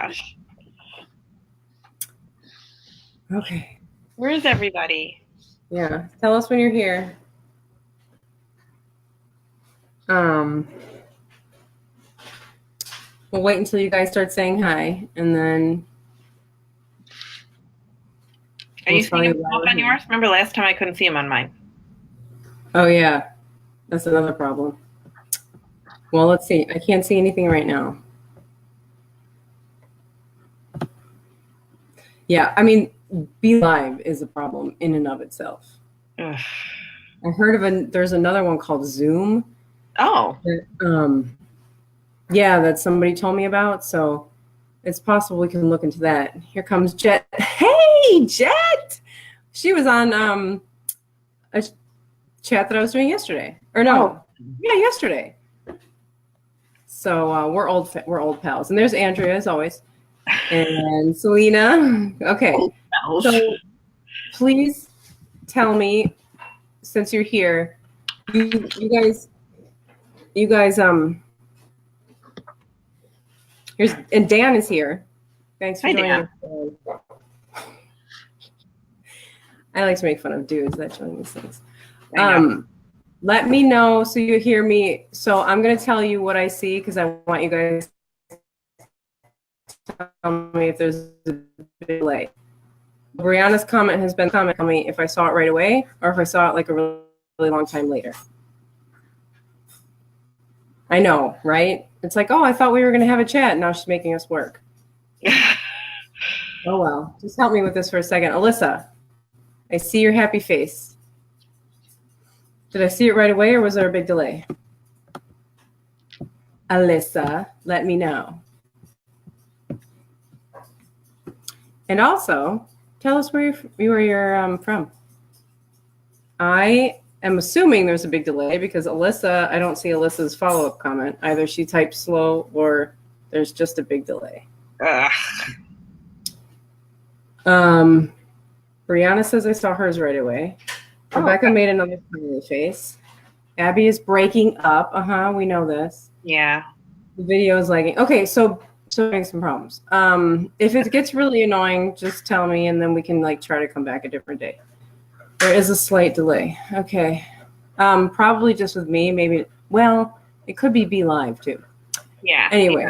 gosh. Okay. Where's everybody? Yeah. Tell us when you're here. We'll wait until you guys start saying hi, and then. Are you seeing them up on yours? Remember last time I couldn't see them on mine. Oh, yeah. That's another problem. Well, let's see. I can't see anything right now. Yeah, I mean, Be Live is a problem in and of itself. Ugh. I heard of there's another one called Zoom. Oh. Yeah, that somebody told me about. So it's possible we can look into that. Here comes Jet. Hey, Jet! She was on a chat that I was doing yesterday. Or no. Oh. Yeah, yesterday. So we're old pals. And there's Andrea, as always. And Selena. Okay. So please tell me, since you're here, you guys here's, and Dan is here. Thanks for joining us. I like to make fun of dudes that join these things. Let me know so you hear me. So I'm going to tell you what I see because I want you guys to tell me if there's a delay. Brianna's comment has been telling me if I saw it right away or if I saw it like a really, really long time later. I know, right? It's like, oh, I thought we were going to have a chat. Now she's making us work. Oh, well. Just help me with this for a second. Alyssa, I see your happy face. Did I see it right away or was there a big delay? Alyssa, let me know. And also, tell us where you're from. I am assuming there's a big delay because Alyssa, I don't see Alyssa's follow-up comment. Either she typed slow or there's just a big delay. Brianna says I saw hers right away. Rebecca made another smiley face. Abby is breaking up. We know this. Yeah. The video is lagging. Okay, so having some problems. If it gets really annoying, just tell me and then we can like try to come back a different day. There is a slight delay. Okay. Probably just with me, maybe. Well, it could be Live too. Yeah. Anyway,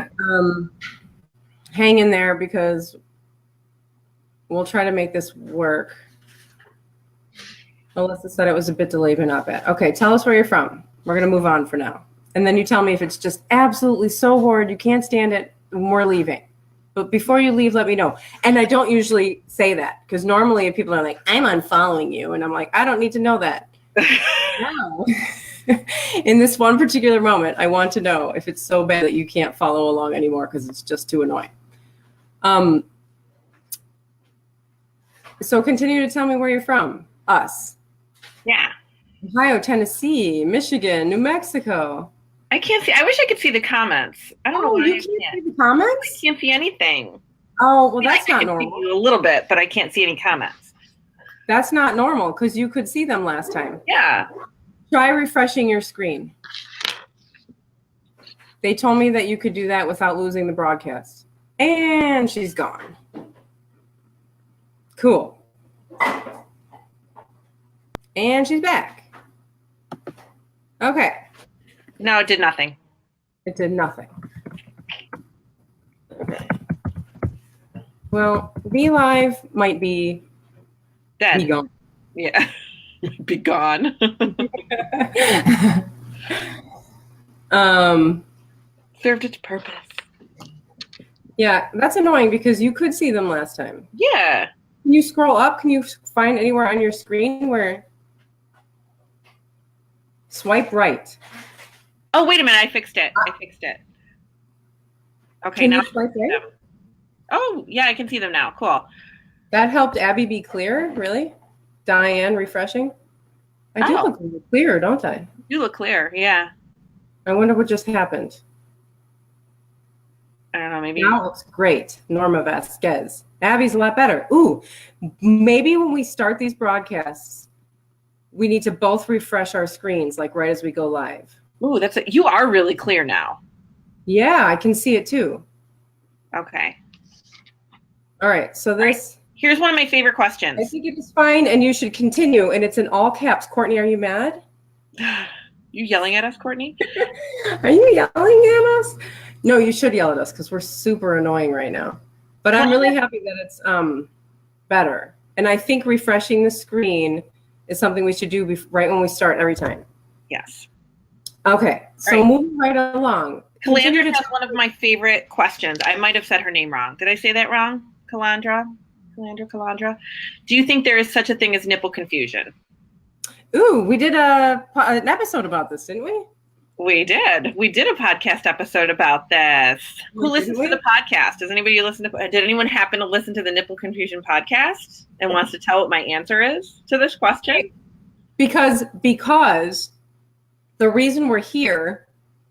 hang in there because we'll try to make this work. Alyssa said it was a bit delayed, but not bad. Okay, tell us where you're from. We're going to move on for now. And then you tell me if it's just absolutely so horrid, you can't stand it, and we're leaving. But before you leave, let me know. And I don't usually say that because normally people are like, I'm unfollowing you. And I'm like, I don't need to know that. No. In this one particular moment, I want to know if it's so bad that you can't follow along anymore because it's just too annoying. So continue to tell me where you're from. Us. Yeah. Ohio, Tennessee, Michigan, New Mexico. I can't see. I wish I could see the comments. I don't know why you can't see the comments? I can't see anything. Oh, well, that's not normal. I can see a little bit, but I can't see any comments. That's not normal because you could see them last time. Yeah. Try refreshing your screen. They told me that you could do that without losing the broadcast. And she's gone. Cool. And she's back. Okay. No, it did nothing. It did nothing. Okay. Well, Be Live might be dead. Be gone. Yeah. Be gone. Served its purpose. Yeah, that's annoying because you could see them last time. Yeah. Can you scroll up? Can you find anywhere on your screen where... Swipe right. Oh, wait a minute. I fixed it. Okay, can now you swipe right? Oh, yeah, I can see them now. Cool. That helped Abby be clear, really? Diane refreshing? I do look clear, don't I? You look clear, yeah. I wonder what just happened. I don't know, maybe. Now it looks great. Norma Vasquez. Abby's a lot better. Ooh, maybe when we start these broadcasts, we need to both refresh our screens, like right as we go live. Ooh, you are really clear now. Yeah, I can see it too. Okay. All right. So this. Here's one of my favorite questions. I think it is fine, and you should continue. And it's in all caps. Courtney, are you mad? You yelling at us, Courtney? Are you yelling at us? No, you should yell at us because we're super annoying right now. But I'm really happy that it's better. And I think refreshing the screen is something we should do right when we start every time. Yes. Okay. So moving right along. Calandra has one of my favorite questions. I might have said her name wrong. Did I say that wrong? Calandra? Calandra? Do you think there is such a thing as nipple confusion? Ooh, we did an episode about this, didn't we? We did. We did a podcast episode about this. Who listens to the podcast? Does anybody listen to? Did anyone happen to listen to the Nipple Confusion podcast and wants to tell what my answer is to this question? Because the reason we're here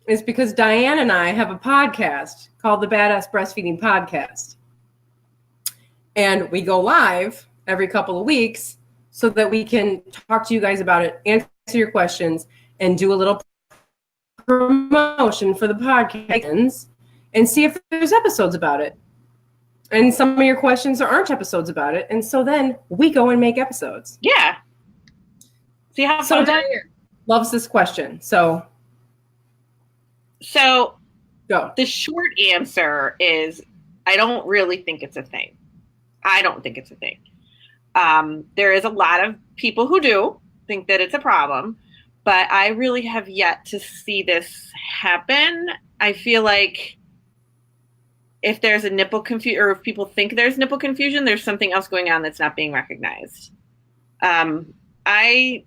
is because Diane and I have a podcast called the Badass Breastfeeding Podcast. And we go live every couple of weeks so that we can talk to you guys about it, answer your questions, and do a little promotion for the podcast and see if there's episodes about it. And some of your questions there aren't episodes about it. And so then we go and make episodes. Yeah. See how so Diane loves this question. So go. The short answer is I don't really think it's a thing. I don't think it's a thing. There is a lot of people who do think that it's a problem, but I really have yet to see this happen. I feel like if there's a nipple confusion, or if people think there's nipple confusion, there's something else going on that's not being recognized. I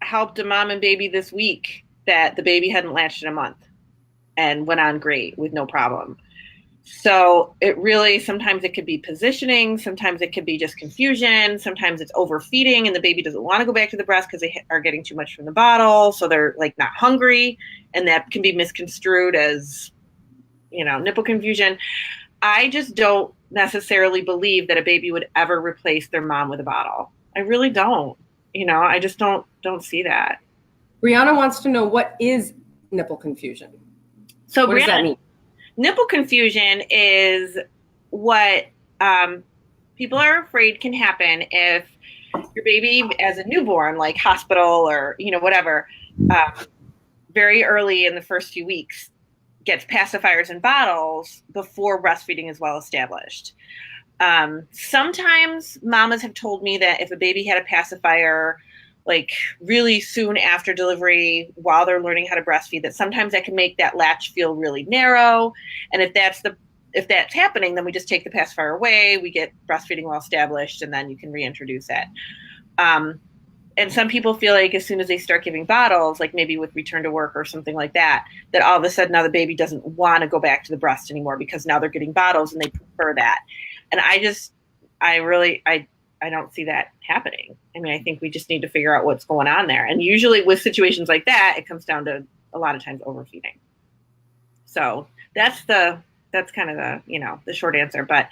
helped a mom and baby this week that the baby hadn't latched in a month and went on great with no problem. So it really, sometimes it could be positioning, sometimes it could be just confusion, sometimes it's overfeeding and the baby doesn't want to go back to the breast because they are getting too much from the bottle, so they're like not hungry, and that can be misconstrued as, nipple confusion. I just don't necessarily believe that a baby would ever replace their mom with a bottle. I really don't. I just don't see that. Brianna wants to know, what is nipple confusion? So what does that mean? Nipple confusion is what people are afraid can happen if your baby as a newborn, like hospital or, whatever, very early in the first few weeks gets pacifiers and bottles before breastfeeding is well established. Sometimes mamas have told me that if a baby had a pacifier like really soon after delivery while they're learning how to breastfeed, that sometimes that can make that latch feel really narrow. And if that's happening, then we just take the pacifier away, we get breastfeeding well established, and then you can reintroduce it. And some people feel like as soon as they start giving bottles, like maybe with return to work or something like that, that all of a sudden now the baby doesn't want to go back to the breast anymore because now they're getting bottles and they prefer that. And I don't see that happening. I mean, I think we just need to figure out what's going on there. And usually with situations like that, it comes down to a lot of times overfeeding. So that's kind of the short answer. But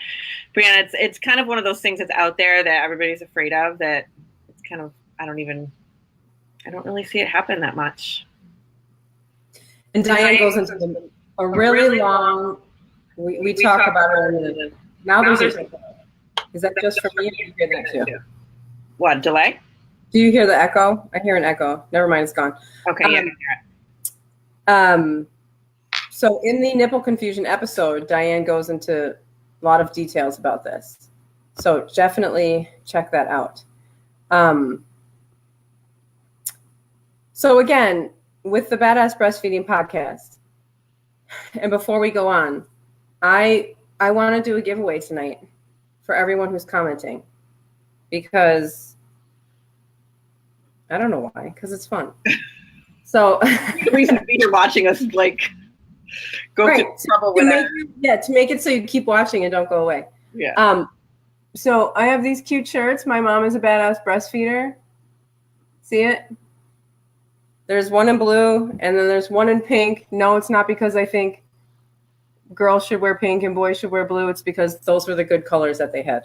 Brianna, it's kind of one of those things that's out there that everybody's afraid of, that it's kind of, I don't really see it happen that much. And Diane goes into a really long, we talk about it. Now there's a, is that just for me? Or do you hear that too? What, delay? Do you hear the echo? I hear an echo. Never mind, it's gone. Okay, yeah, I hear it. So in the nipple confusion episode, Diane goes into a lot of details about this. So definitely check that out. So again, with the Badass Breastfeeding Podcast, and before we go on, I want to do a giveaway tonight for everyone who's commenting, because I don't know why, because it's fun. So the reason to be here watching us like go right. to trouble with it. To make it so you keep watching and don't go away. Yeah. So I have these cute shirts. My mom is a badass breastfeeder. See it? There's one in blue and then there's one in pink. No, it's not because I think girls should wear pink and boys should wear blue. It's because those were the good colors that they had.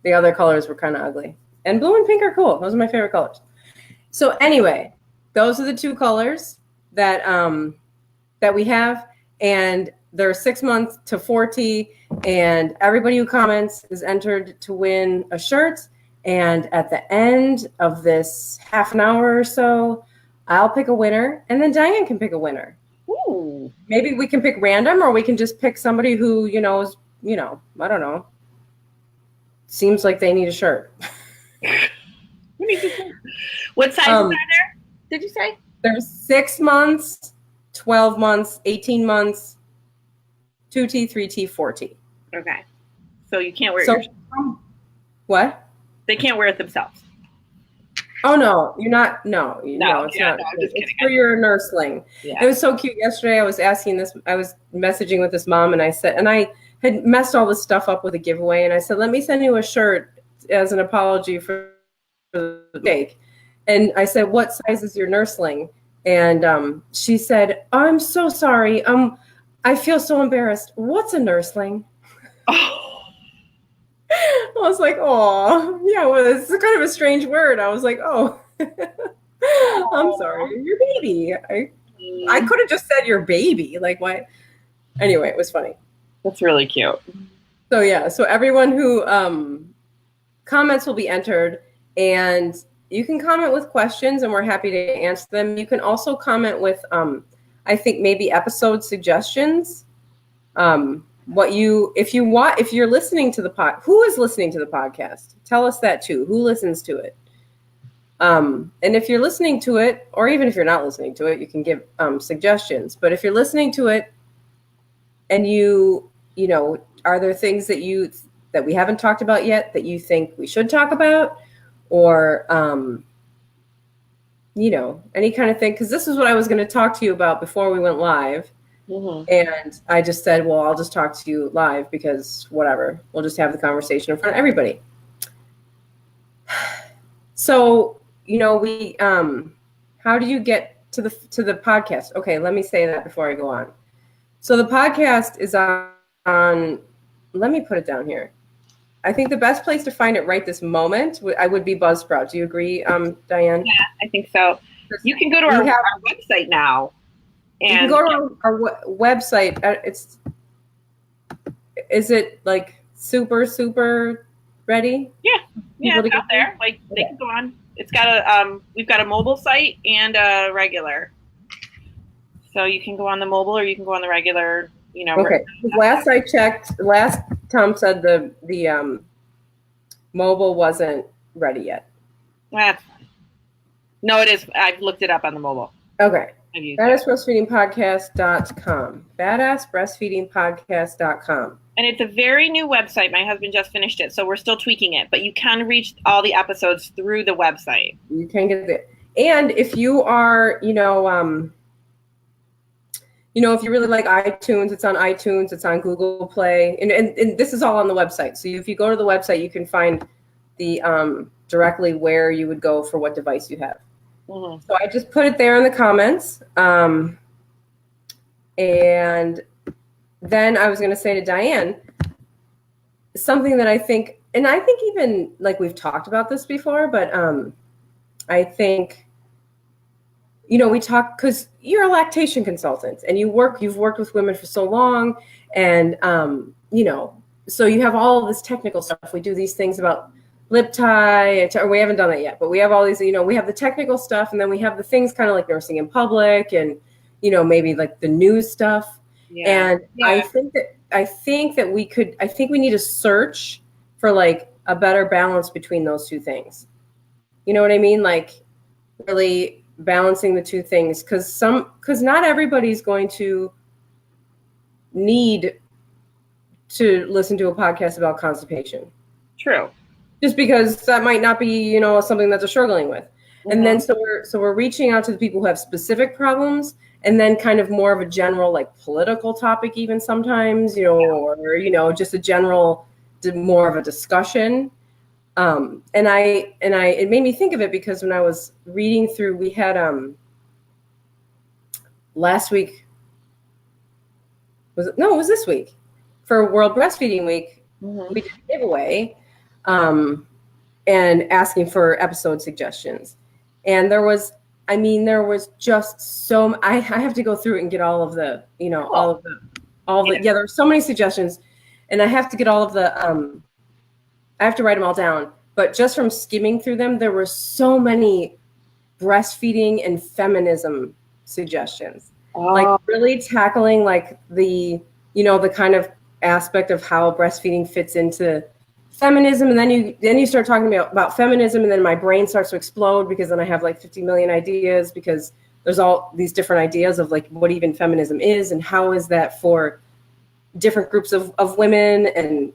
The other colors were kind of ugly. And blue and pink are cool. Those are my favorite colors. So anyway, those are the two colors that that we have, and they're 6 months to 40, And everybody who comments is entered to win a shirt. And at the end of this half an hour or so, I'll pick a winner, and then Diane can pick a winner. Ooh. Maybe we can pick random, or we can just pick somebody who, is, I don't know, seems like they need a shirt. What size are there, did you say? There's 6 months, 12 months, 18 months, 2T, 3T, 4T. Okay. So you can't wear it yourself. What? They can't wear it themselves. Oh, no, you're not. No, it's not. No, it's for your nursling. Yeah. It was so cute. Yesterday, I was messaging with this mom, and I said, and I had messed all this stuff up with a giveaway, and I said, let me send you a shirt as an apology for the mistake. And I said, what size is your nursling? And she said, I'm so sorry. I feel so embarrassed. What's a nursling? Oh. I was like, oh, yeah, well, it's kind of a strange word. I was like, oh, I'm sorry. Your baby. I could have just said your baby. Like, what? Anyway, it was funny. That's really cute. So, yeah. So everyone who comments will be entered. And you can comment with questions, and we're happy to answer them. You can also comment with, I think, maybe episode suggestions. If you're listening to who is listening to the podcast? Tell us that too. Who listens to it? And if you're listening to it, or even if you're not listening to it, you can give suggestions. But if you're listening to it, and are there things that we haven't talked about yet that you think we should talk about, or any kind of thing? Because this is what I was going to talk to you about before we went live. Mm-hmm. And I just said, well, I'll just talk to you live because whatever, we'll just have the conversation in front of everybody. So, we, how do you get to the podcast? Okay, let me say that before I go on. So the podcast is on, let me put it down here. I think the best place to find it right this moment would be Buzzsprout. Do you agree, Diane? Yeah, I think so. You can go to our website now. And you can go to our website. Is it like super ready? Yeah, it's out there. Like they can go on. It's got we've got a mobile site and a regular. So you can go on the mobile or you can go on the regular. Okay. Last I checked, Tom said the mobile wasn't ready yet. That's fine. No, it is. I've looked it up on the mobile. Okay. BadassBreastfeedingPodcast.com. BadassBreastfeedingPodcast.com. And it's a very new website. My husband just finished it, so we're still tweaking it. But you can reach all the episodes through the website. You can get it. And if you are, if you really like iTunes, it's on iTunes, it's on Google Play, and this is all on the website. So if you go to the website, you can find the directly where you would go for what device you have. Mm-hmm. So I just put it there in the comments. And then I was going to say to Diane, something that I think even like we've talked about this before, but I think, we talk because you're a lactation consultant and you've worked with women for so long. And, so you have all of this technical stuff. We do these things about lip tie, we haven't done that yet, but we have all these, we have the technical stuff, and then we have the things kind of like nursing in public and, maybe like the news stuff. Yeah. And yeah. I think we need to search for like a better balance between those two things. You know what I mean? Like really balancing the two things, because not everybody's going to need to listen to a podcast about constipation. True. Just because that might not be, something that they're struggling with. Mm-hmm. And then so we're reaching out to the people who have specific problems, and then kind of more of a general like political topic even sometimes, or just a general more of a discussion. And it made me think of it because when I was reading through, we had last week, it was this week for World Breastfeeding Week. Mm-hmm. We did a giveaway. And asking for episode suggestions. And there was just so, I have to go through it and get all of the, there were so many suggestions. and I have to get all of the, I have to write them all down. But just from skimming through them, there were so many breastfeeding and feminism suggestions. Like really tackling like the, the kind of aspect of how breastfeeding fits into feminism. And then you start talking about feminism, and then my brain starts to explode because then I have like 50 million ideas, because there's all these different ideas of like what even feminism is and how is that for different groups of women and,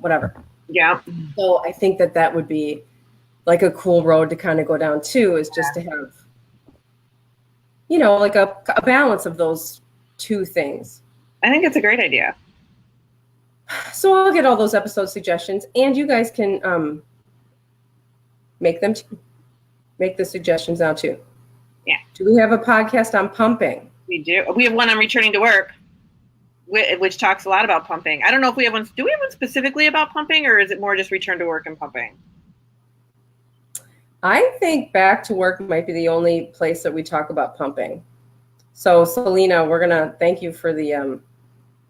whatever. Yeah. So I think that would be like a cool road to kind of go down too, is just to have, like a balance of those two things. I think it's a great idea. So I'll get all those episode suggestions, and you guys can make the suggestions now too. Yeah. Do we have a podcast on pumping? We do. We have one on returning to work, which talks a lot about pumping. I don't know if we have one. Do we have one specifically about pumping, or is it more just return to work and pumping? I think back to work might be the only place that we talk about pumping. So Selena, we're gonna thank you for the.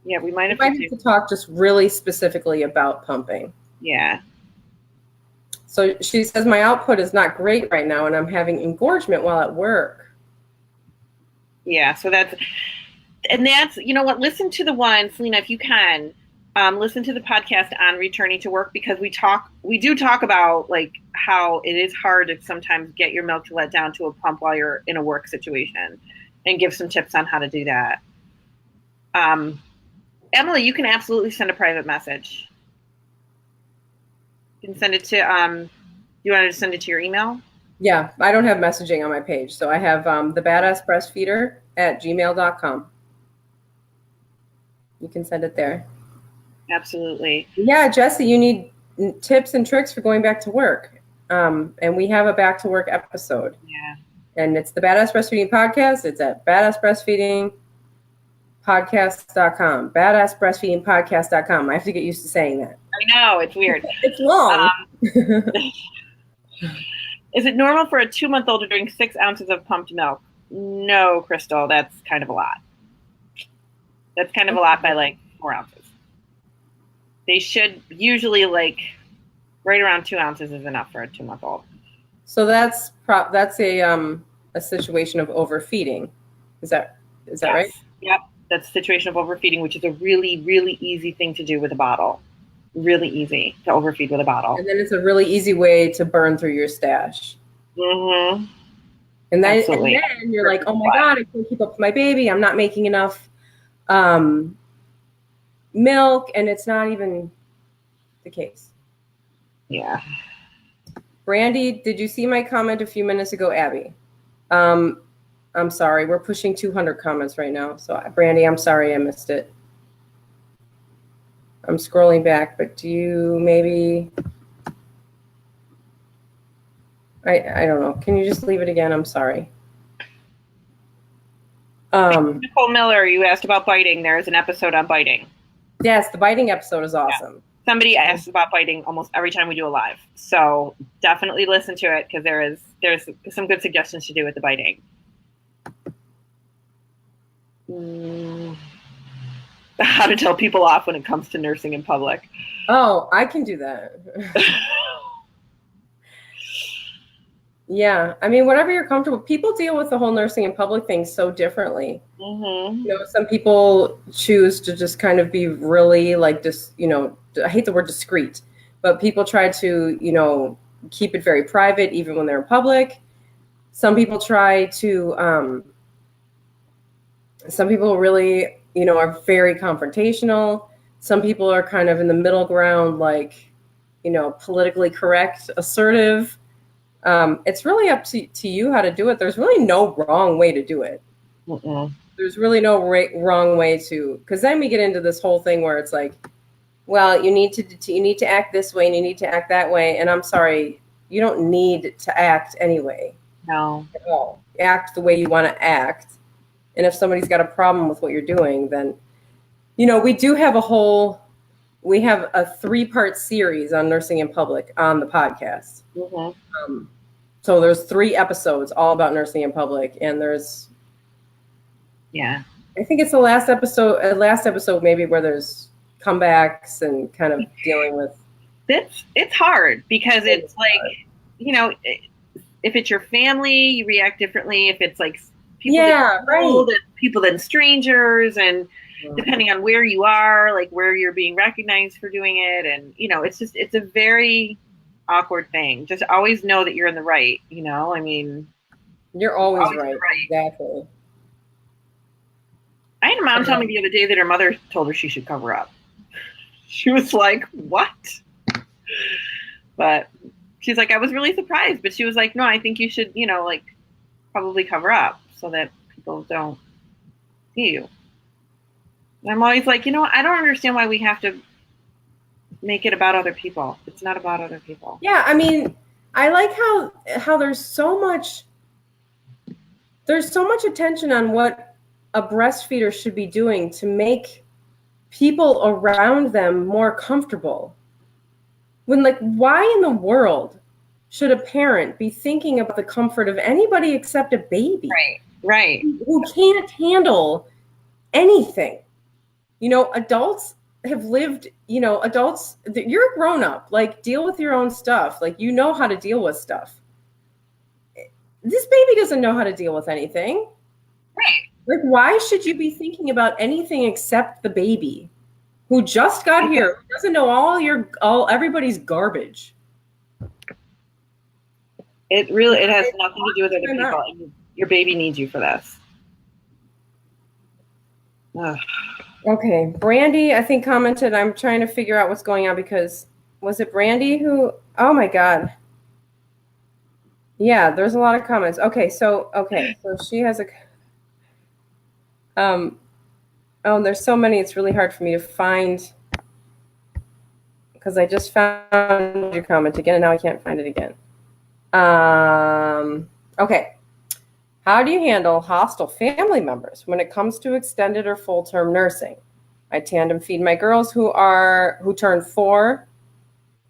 Yeah, we might have to talk just really specifically about pumping. Yeah. So she says, my output is not great right now, and I'm having engorgement while at work. Yeah, so that's, you know what, listen to the one, Selena, if you can, listen to the podcast on returning to work, because we do talk about like how it is hard to sometimes get your milk to let down to a pump while you're in a work situation, and give some tips on how to do that. Emily, you can absolutely send a private message. You can send it to, you want to send it to your email? Yeah, I don't have messaging on my page. So I have thebadassbreastfeeder@gmail.com. You can send it there. Absolutely. Yeah, Jesse, you need tips and tricks for going back to work. And we have a back to work episode. Yeah. And it's the Badass Breastfeeding Podcast. It's at badassbreastfeedingpodcast.com. Badassbreastfeedingpodcast.com. I have to get used to saying that. I know, it's weird. It's long. Is it normal for a 2-month-old to drink 6 ounces of pumped milk? No, Crystal, that's kind of a lot. That's kind of a lot by like 4 ounces. They should usually like right around 2 ounces is enough for a 2-month-old. So that's a situation of overfeeding. Is that Yes. right? Yep. That's a situation of overfeeding, which is a really, really easy thing to do with a bottle. Really easy to overfeed with a bottle. And then it's a really easy way to burn through your stash. Mm-hmm. And then you're like, oh my God, I can't keep up with my baby. I'm not making enough milk. And it's not even the case. Yeah. Brandy, did you see my comment a few minutes ago, Abby? I'm sorry. We're pushing 200 comments right now. So, Brandy, I'm sorry I missed it. I'm scrolling back, but do you maybe... I don't know. Can you just leave it again? I'm sorry. Nicole Miller, you asked about biting. There's an episode on biting. Yes, the biting episode is awesome. Yeah. Somebody asks about biting almost every time we do a live. So definitely listen to it, because there's some good suggestions to do with the biting. How to tell people off when it comes to nursing in public. Oh, I can do that. Yeah, I mean, whatever you're comfortable. People deal with the whole nursing in public thing so differently. Mm-hmm. Some people choose to just kind of be really like just, I hate the word discreet, but people try to, keep it very private even when they're in public. Some people try to, some people really, are very confrontational. Some people are kind of in the middle ground, like, politically correct, assertive. It's really up to you how to do it. There's really no wrong way to do it. Mm-mm. There's really no wrong way to, because then we get into this whole thing where it's like, well, you need to act this way and you need to act that way. And I'm sorry, you don't need to act anyway. No. At all. Act the way you want to act. And if somebody's got a problem with what you're doing, then, we have we have a 3-part series on nursing in public on the podcast. Mm-hmm. So there's 3 episodes all about nursing in public, and there's, I think it's the last episode maybe where there's comebacks and kind of dealing with. It's hard because it's like, you know, if it's your family, you react differently. If it's like people that right. people than strangers, and depending on where you are, like where you're being recognized for doing it, and you know, it's a very awkward thing. Just always know that you're in the right. You know, I mean, you're always right. Exactly. I had a mom tell me the other day that her mother told her she should cover up. She was like, "What?" But she's like, I was really surprised, but she was like, no, I think you should, you know, like probably cover up so that people don't see you. And I'm always like, you know, I don't understand why we have to make it about other people. It's not about other people. Yeah, I mean, I like how there's so much attention on what a breastfeeder should be doing to make people around them more comfortable. When, like, why in the world should a parent be thinking about the comfort of anybody except a baby? Right. Who can't handle anything. You know, adults have lived, you know, you're a grown up, like, deal with your own stuff. Like, you know how to deal with stuff. This baby doesn't know how to deal with anything. Right. Like, why should you be thinking about anything except the baby who just got here, who doesn't know everybody's garbage? It has nothing to do with other people. Your baby needs you for this. Ugh. Okay, Brandy, I think, commented, I'm trying to figure out what's going on because, was it Brandy who, oh my God. Yeah, there's a lot of comments. So she has there's so many, it's really hard for me to find because I just found your comment again and now I can't find it again. Okay. How do you handle hostile family members when it comes to extended or full-term nursing? I tandem feed my girls who turn 4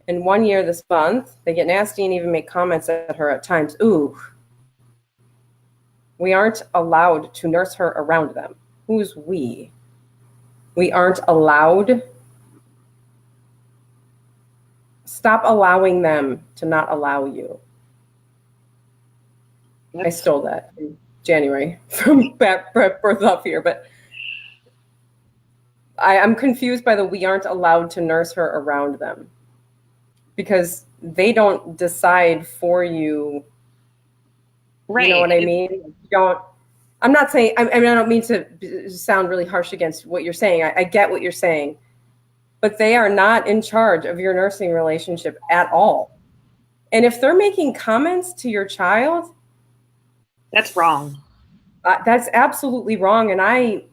in 1 year this month. They get nasty and even make comments at her at times. Ooh. We aren't allowed to nurse her around them. Who's we? We aren't allowed. Stop allowing them to not allow you. I stole that in January from Birth Up Here, but I'm confused by the we aren't allowed to nurse her around them because they don't decide for you. Right. You know what I mean? I'm not saying, I don't mean to sound really harsh against what you're saying. I get what you're saying, but they are not in charge of your nursing relationship at all. And if they're making comments to your child, that's wrong. That's absolutely wrong. And I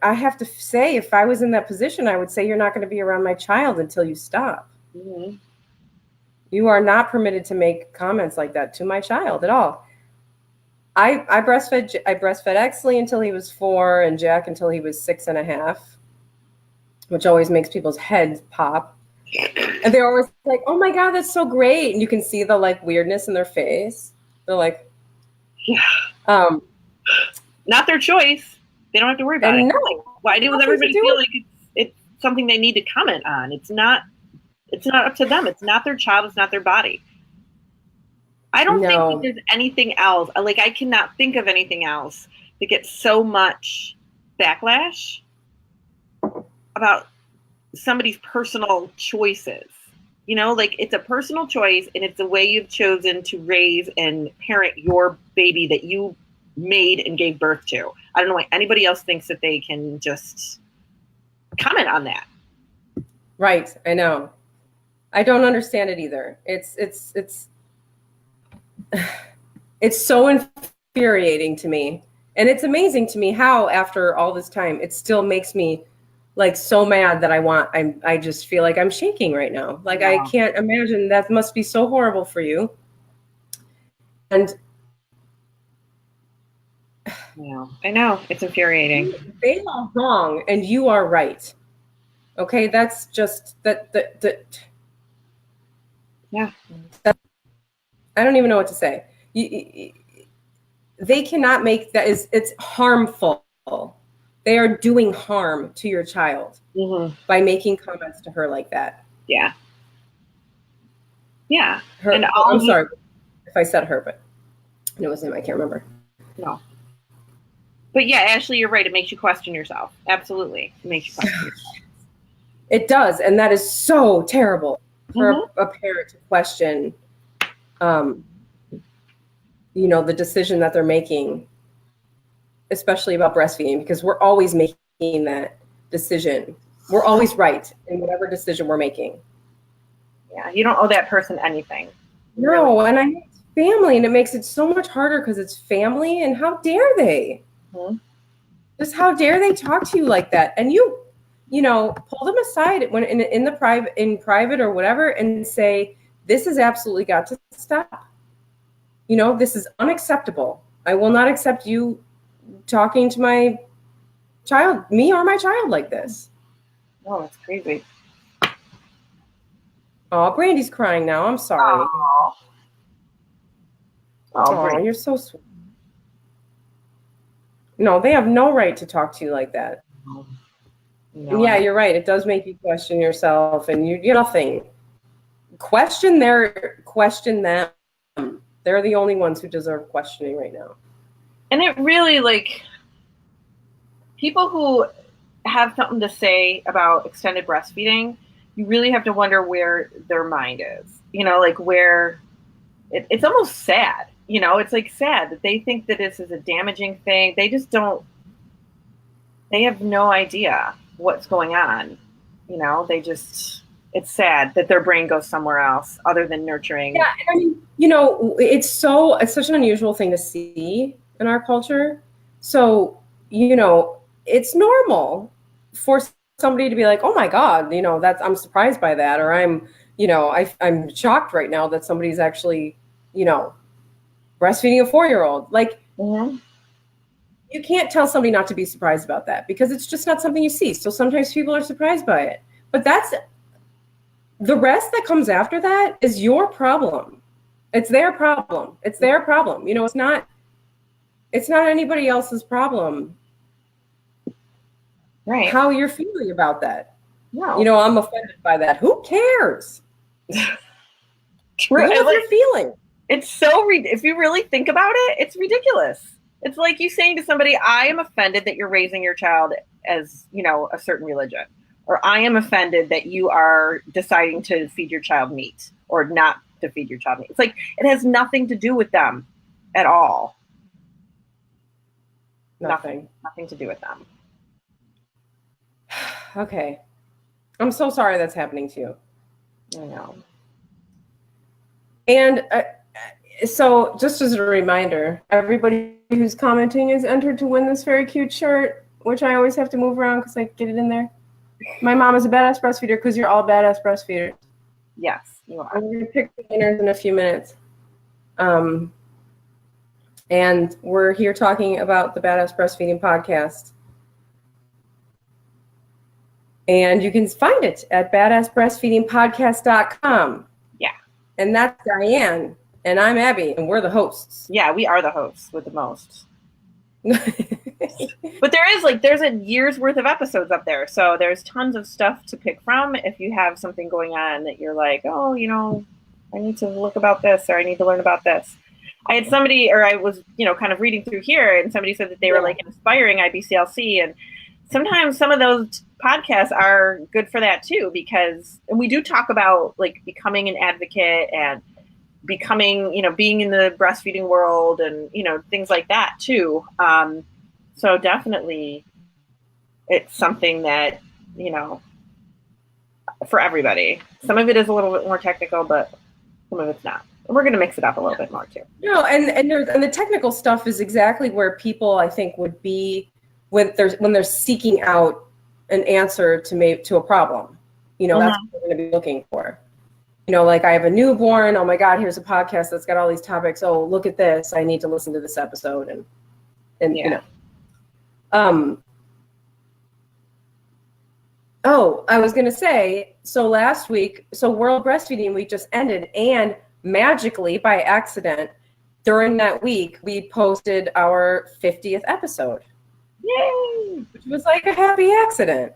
have to say, if I was in that position, I would say you're not going to be around my child until you stop. Mm-hmm. You are not permitted to make comments like that to my child at all. I breastfed Exley until he was 4 and Jack until he was 6.5, which always makes people's heads pop. And they're always like, oh my God, that's so great. And you can see the like weirdness in their face. They're like, yeah. Not their choice. They don't have to worry about it. No. Why does everybody feel like it's something they need to comment on? It's not up to them. It's not their child. It's not their body. I don't think that there's anything else. Like, I cannot think of anything else that gets so much backlash about somebody's personal choices. You know, like, it's a personal choice and it's the way you've chosen to raise and parent your baby that you made and gave birth to. I don't know why anybody else thinks that they can just comment on that. Right. I know. I don't understand it either. It's so infuriating to me. And it's amazing to me how after all this time, it still makes me like so mad that I just feel like I'm shaking right now. Like, yeah. I can't imagine. That must be so horrible for you. And yeah, I know, it's infuriating. They are wrong and you are right. Okay, that's just that. Yeah, I don't even know what to say. They cannot make that. It's harmful They are doing harm to your child by making comments to her like that. Yeah. Yeah. Her, and I'm sorry if I said her, but it was him. I can't remember. No. But yeah, Ashley, you're right. It makes you question yourself. Absolutely. It makes you question yourself. It does. And that is so terrible for a parent to question, you know, the decision that they're making, especially about breastfeeding, because we're always making that decision. We're always right in whatever decision we're making. Yeah, you don't owe that person anything. No, really. And I hate family, and it makes it so much harder because it's family, and how dare they? Just how dare they talk to you like that? And you know, pull them aside when in private or whatever, and say, this has absolutely got to stop. You know, this is unacceptable. I will not accept you talking to my child, me or my child, like this. Oh, it's crazy. Oh, Brandy's crying now. I'm sorry. Oh, you're so sweet. No, they have no right to talk to you like that. No. And yeah, you're right. It does make you question yourself, and you're nothing. Question them. They're the only ones who deserve questioning right now. And it really, like, people who have something to say about extended breastfeeding, you really have to wonder where their mind is. You know, like where it's almost sad. You know, it's like sad that they think that this is a damaging thing. They just don't, they have no idea what's going on. You know, it's sad that their brain goes somewhere else other than nurturing. Yeah, I mean, you know, it's such an unusual thing to see in our culture. So, you know, it's normal for somebody to be like, oh my God, you know, I'm surprised by that. Or I'm shocked right now that somebody's actually, you know, breastfeeding a 4-year-old. Like, you can't tell somebody not to be surprised about that because it's just not something you see. So sometimes people are surprised by it. But that's the rest that comes after that is your problem. It's their problem. It's their problem. You know, it's not anybody else's problem. Right. How you're feeling about that. No. You know, I'm offended by that. Who cares? What you're feeling. It's so, if you really think about it, it's ridiculous. It's like you saying to somebody, I am offended that you're raising your child as, you know, a certain religion. Or I am offended that you are deciding to feed your child meat or not to feed your child meat. It's like, it has nothing to do with them at all. Nothing to do with them. Okay. I'm so sorry that's happening to you. I know. And so just as a reminder, everybody who's commenting is entered to win this very cute shirt, which I always have to move around because I get it in there. My mom is a badass breastfeeder because you're all badass breastfeeders. Yes, you are. I'm going to pick the winners in a few minutes. And we're here talking about the Badass Breastfeeding Podcast. And you can find it at badassbreastfeedingpodcast.com. Yeah. And that's Diane. And I'm Abby. And we're the hosts. Yeah, we are the hosts with the most. But there's a year's worth of episodes up there. So there's tons of stuff to pick from. If you have something going on that you're like, oh, you know, I need to look about this or I need to learn about this. I had somebody, or I was, you know, kind of reading through here and somebody said that they were like inspiring IBCLC. And sometimes some of those podcasts are good for that too, because, and we do talk about like becoming an advocate and becoming, you know, being in the breastfeeding world and, you know, things like that too. So definitely it's something that, you know, for everybody. Some of it is a little bit more technical, but some of it's not. And we're going to mix it up a little bit more too. No, and the technical stuff is exactly where people, I think, would be when they're seeking out an answer to a problem. You know, that's what we're going to be looking for. You know, like I have a newborn. Oh my God, here's a podcast that's got all these topics. Oh, look at this. I need to listen to this episode and you know. Oh, I was going to say, so last week, World Breastfeeding Week just ended, and magically, by accident, during that week, we posted our 50th episode. Yay! which was like a happy accident.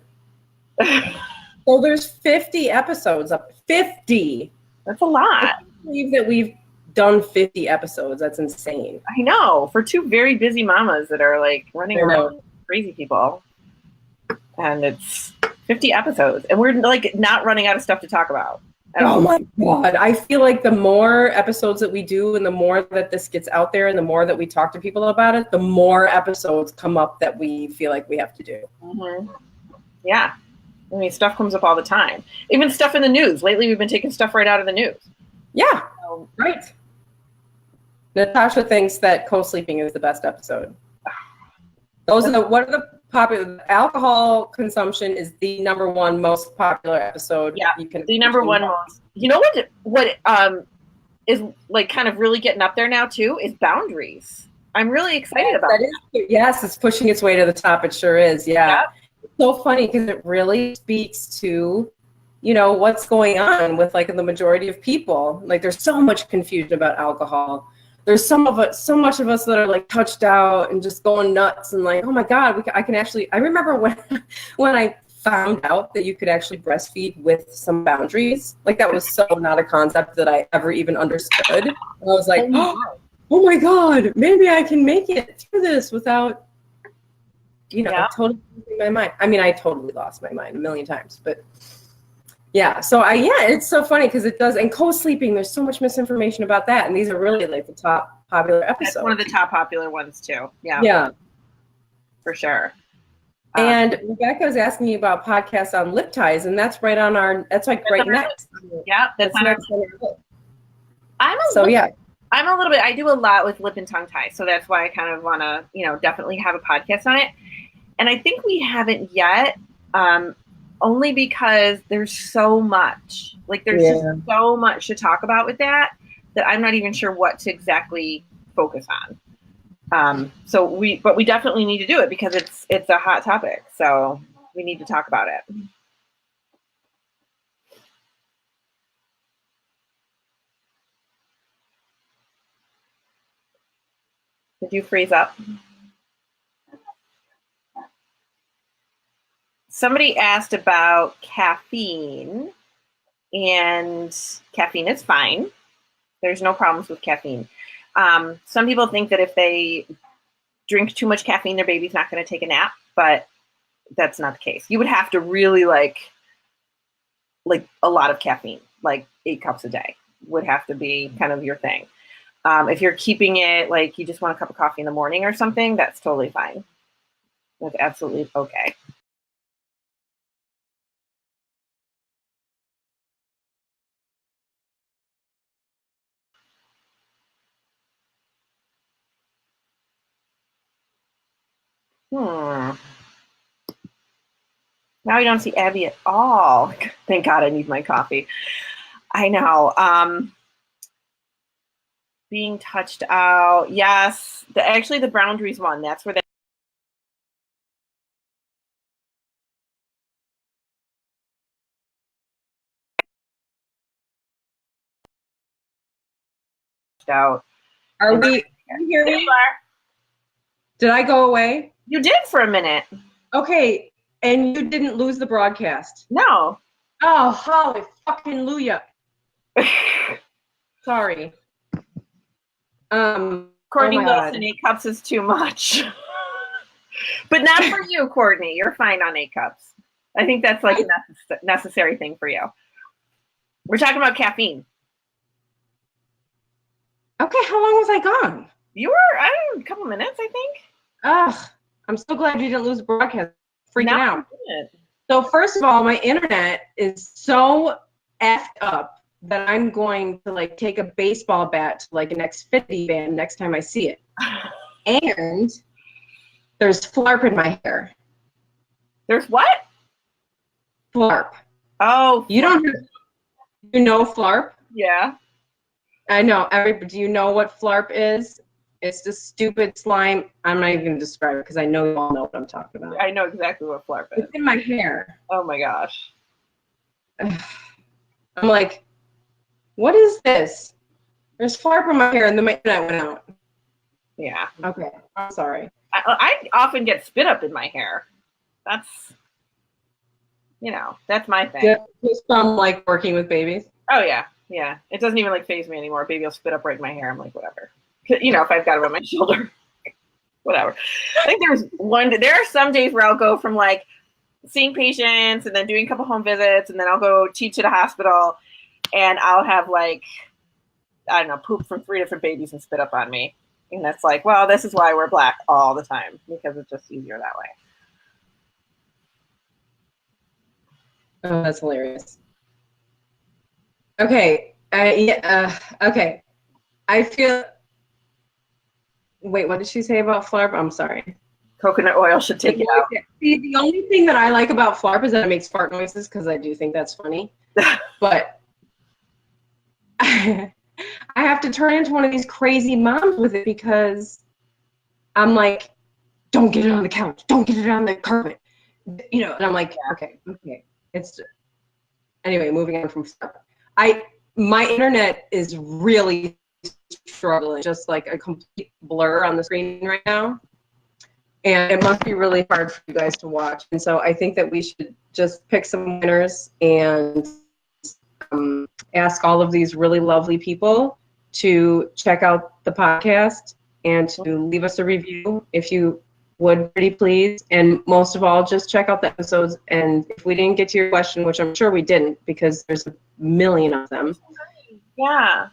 So there's 50 episodes up. 50. That's a lot. I can't believe that we've done 50 episodes. That's insane. I know. For two very busy mamas that are like running around crazy people. And it's 50 episodes. And we're like not running out of stuff to talk about. Oh my God. I feel like the more episodes that we do and the more that this gets out there and the more that we talk to people about it, the more episodes come up that we feel like we have to do. Mm-hmm. Yeah. I mean, stuff comes up all the time. Even stuff in the news. Lately, we've been taking stuff right out of the news. Yeah, right. Natasha thinks that co-sleeping is the best episode. What are the popular? Alcohol consumption is the number one most popular episode. Yeah, the number one most. You know what is like kind of really getting up there now too is boundaries. I'm really excited about that. Yes, it's pushing its way to the top. It sure is. Yeah. It's so funny because it really speaks to, what's going on with like the majority of people. Like there's so much confusion about alcohol. There's so much of us that are like touched out and just going nuts and like, oh my God, I can actually. I remember when I found out that you could actually breastfeed with some boundaries. Like that was so not a concept that I ever even understood. I was like, oh my God, maybe I can make it through this without, totally losing my mind. I mean, I totally lost my mind a million times, but yeah. So it's so funny because it does. And co-sleeping, there's so much misinformation about that. And these are really like the top popular episodes. That's one of the top popular ones too. Yeah. Yeah. For sure. And Rebecca was asking me about podcasts on lip ties, and that's right on that's like right next. Yeah. That's next. I'm a little bit, I do a lot with lip and tongue ties. So that's why I kind of want to, definitely have a podcast on it. And I think we haven't yet. Only because there's so much, just so much to talk about with that I'm not even sure what to exactly focus on. But we definitely need to do it because it's a hot topic. So we need to talk about it. Did you freeze up? Somebody asked about caffeine, and caffeine is fine. There's no problems with caffeine. Some people think that if they drink too much caffeine, their baby's not going to take a nap, but that's not the case. You would have to really like a lot of caffeine, like 8 cups a day would have to be kind of your thing. If you're keeping it like you just want a cup of coffee in the morning or something, that's totally fine. That's absolutely okay. Now you don't see Abby at all. Thank God I need my coffee. I know. Being touched out. Yes. Actually, the boundaries one. That's where out. Are we here? Did I go away? You did for a minute. Okay, and you didn't lose the broadcast? No. Oh, holy fucking Luya. Sorry. Courtney Wilson, 8 cups is too much. But not for you, Courtney. You're fine on 8 cups. I think that's like a necessary thing for you. We're talking about caffeine. Okay, how long was I gone? You were, a couple minutes, I think. Ugh, I'm so glad you didn't lose the broadcast. Freaking out. So first of all, my internet is so effed up that I'm going to like take a baseball bat to like an Xfinity band next time I see it. And there's flarp in my hair. There's what? Flarp. Oh. You know flarp? Yeah. I know. Do you know what flarp is? It's the stupid slime. I'm not even going to describe it because I know you all know what I'm talking about. I know exactly what flarp is. It's in my hair. Oh my gosh. I'm like, what is this? There's flarp in my hair, and then my internet went out. Yeah. Okay. I'm sorry. I often get spit up in my hair. That's, that's my thing. Just from like working with babies. Oh yeah. Yeah. It doesn't even like faze me anymore. Baby will spit up right in my hair. I'm like, whatever. If I've got it on my shoulder, whatever. I think there are some days where I'll go from like seeing patients and then doing a couple home visits, and then I'll go teach at a hospital, and I'll have like, I don't know, poop from 3 different babies and spit up on me. And that's like, well, this is why we're Black all the time, because it's just easier that way. Oh, that's hilarious. Okay. Okay. I feel. Wait, what did she say about Flarp? I'm sorry. Coconut oil should take it out. See, the only thing that I like about Flarp is that it makes fart noises, because I do think that's funny. But I have to turn into one of these crazy moms with it, because I'm like, don't get it on the couch. Don't get it on the carpet. And I'm like, okay. It's anyway, moving on from stuff. My internet is really struggling, just like a complete blur on the screen right now. And it must be really hard for you guys to watch. And so I think that we should just pick some winners and ask all of these really lovely people to check out the podcast and to leave us a review if you would, pretty please. And most of all, just check out the episodes. And if we didn't get to your question, which I'm sure we didn't, because there's a million of them. Yeah.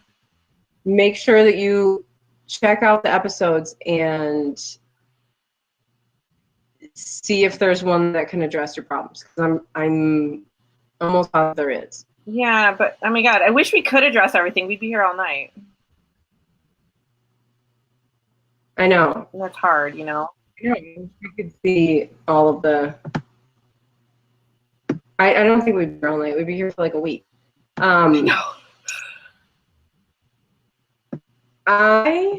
Make sure that you check out the episodes and see if there's one that can address your problems. Because I'm almost positive there is. Yeah, but oh my God, I wish we could address everything. We'd be here all night. I know. And that's hard, Yeah, you could see all of the. I don't think we'd be here all night. We'd be here for like a week. No. I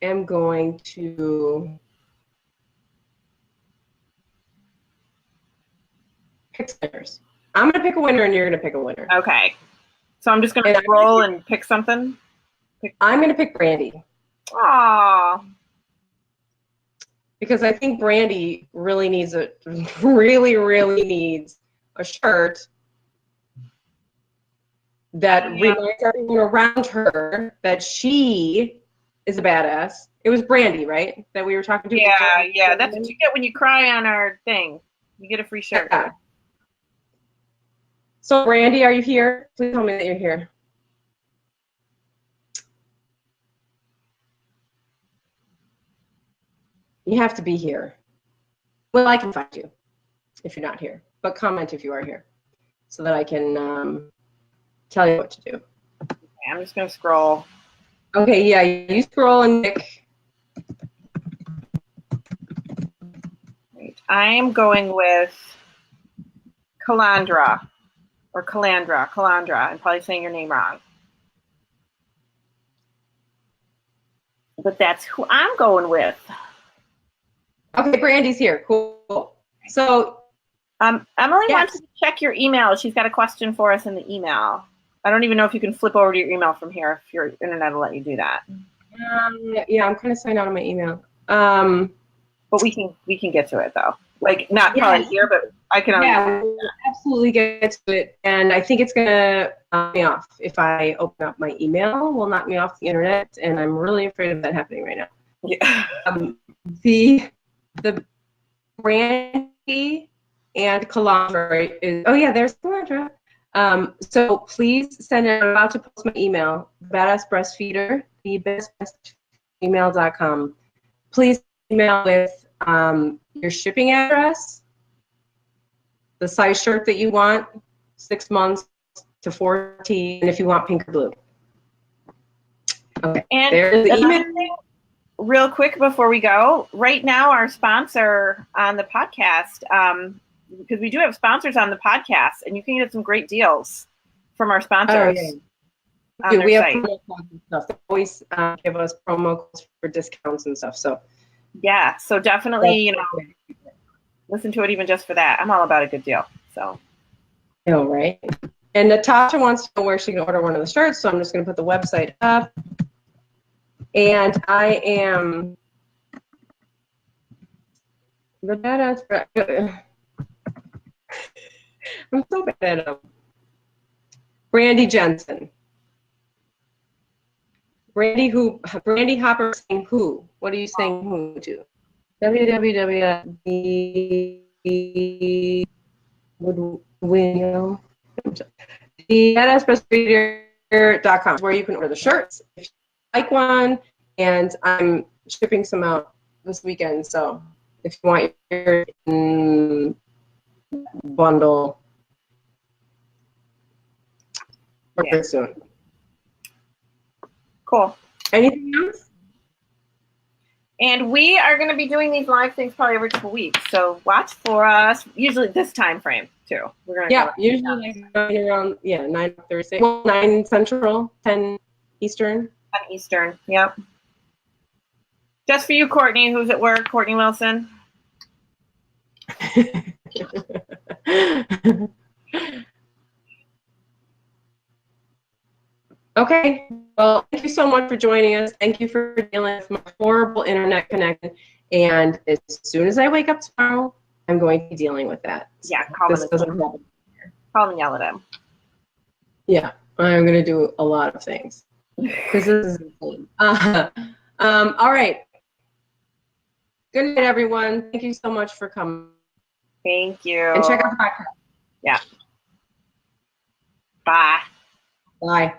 am going to pick winners. I'm going to pick a winner, and you're going to pick a winner. Okay. So I'm just going to roll and pick something? I'm going to pick Brandy. Aww. Because I think Brandy really needs really needs a shirt that reminds everyone around her that she is a badass. It was Brandy, right? That we were talking to. Yeah. That's what you get when you cry on our thing. You get a free shirt. Yeah. So, Brandy, are you here? Please tell me that you're here. You have to be here. Well, I can find you if you're not here, but comment if you are here so that I can tell you what to do. Okay, I'm just going to scroll. Okay, yeah, you scroll and pick. Right. I am going with Calandra. Or Calandra. I'm probably saying your name wrong. But that's who I'm going with. Okay, Brandy's here. Cool. So, Emily wants to check your email. She's got a question for us in the email. I don't even know if you can flip over to your email from here, if your internet will let you do that. Yeah, I'm kind of signed out of my email. But we can get to it though. Like not probably here, but I can. We'll absolutely get to it. And I think it's gonna knock me off if I open up my email. Will knock me off the internet, and I'm really afraid of that happening right now. Yeah. The Brandy and Calandra is. Oh yeah, there's Calandra. So please send it. I'm about to post my email. Badass Breastfeeder, thebestbreastfeeder@gmail.com. Please email with your shipping address, the size shirt that you want, 6 months to 14, and if you want pink or blue. Okay. And there's the email. Real quick before we go, right now our sponsor on the podcast, because we do have sponsors on the podcast, and you can get some great deals from our sponsors. On their we have site. promo codes and stuff. They always give us promo codes for discounts and stuff. So yeah, so definitely, listen to it even just for that. I'm all about a good deal. So. Right. And Natasha wants to know where she can order one of the shirts, so I'm just going to put the website up. And I am the badass. I'm so bad at them. Brandy Jensen. Brandy Hopper saying who? What are you saying who to? www. The badassbreastfeeder.com is where you can order the shirts if you like one, and I'm shipping some out this weekend. So if you want your bundle, order soon. Cool. Anything else? And we are going to be doing these live things probably every couple weeks. So watch for us. Usually this time frame too. We're going to usually like around 9:30. Well, 9 Central, 10 Eastern. 10 Eastern. Yep. Just for you, Courtney, who's at work. Courtney Wilson. Okay. Well, thank you so much for joining us. Thank you for dealing with my horrible internet connection. And as soon as I wake up tomorrow, I'm going to be dealing with that. Yeah, call him and yell at him. Yeah, I'm going to do a lot of things. Because this is insane. All right. Good night, everyone. Thank you so much for coming. Thank you. And check out the podcast. Yeah. Bye. Bye.